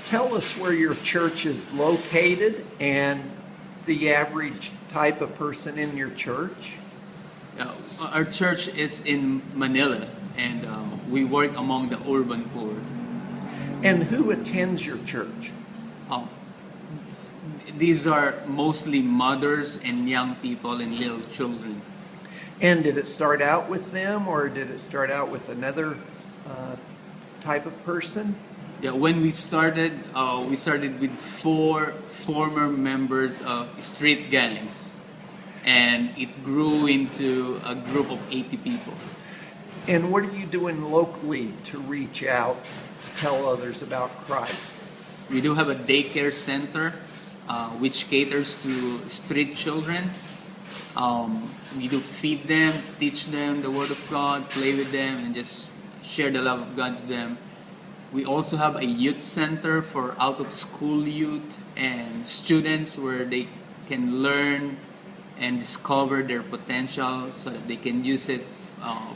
Tell us where your church is located and the average type of person in your church. Uh, our church is in Manila, and we work among the urban poor. And who attends your church? Um, these are mostly mothers and young people and little children. And did it start out with them, or did it start out with another type of person? Yeah, when we started with 4 former members of street gangs, and it grew into a group of 80 people. And what are you doing locally to reach out, tell others about Christ? We do have a daycare center which caters to street children. We do feed them, teach them the Word of God, play with them, and just share the love of God to them. We also have a youth center for out-of-school youth and students where they can learn and discover their potential so that they can use it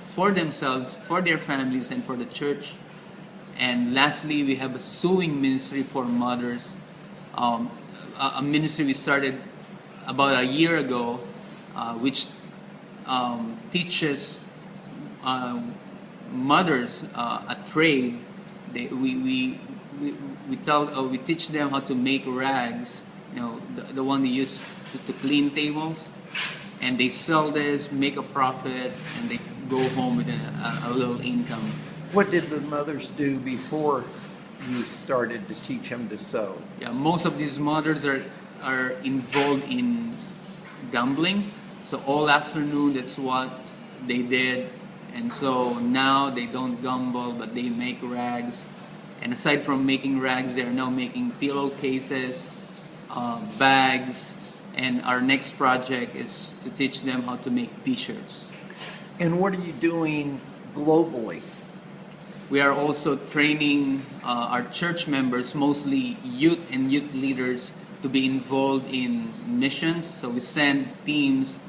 for themselves, for their families, and for the church. And lastly, we have a sewing ministry for mothers, a ministry we started about a year ago, which teaches mothers a trade. We teach them how to make rags, the one they use to clean tables, and they sell this, make a profit, and they go home with a little income. What did the mothers do before you started to teach them to sew? Yeah, most of these mothers are involved in gambling, so all afternoon that's what they did. And so now they don't gamble, but they make rags. And aside from making rags, they are now making pillowcases, bags, and our next project is to teach them how to make t-shirts. And what are you doing globally? We are also training our church members, mostly youth and youth leaders, to be involved in missions. So we send teams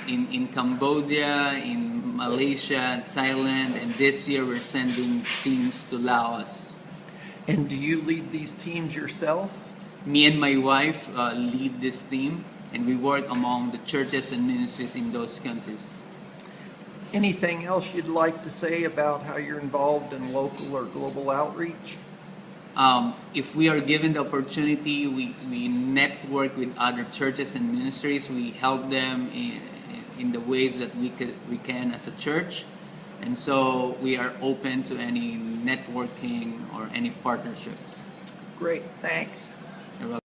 in Cambodia, in Malaysia, Thailand, and this year we're sending teams to Laos. And do you lead these teams yourself? Me and my wife lead this team, and we work among the churches and ministries in those countries. Anything else you'd like to say about how you're involved in local or global outreach? If we are given the opportunity, we network with other churches and ministries. We help them in the ways that we can as a church. And so we are open to any networking or any partnership. Great, thanks. You're welcome.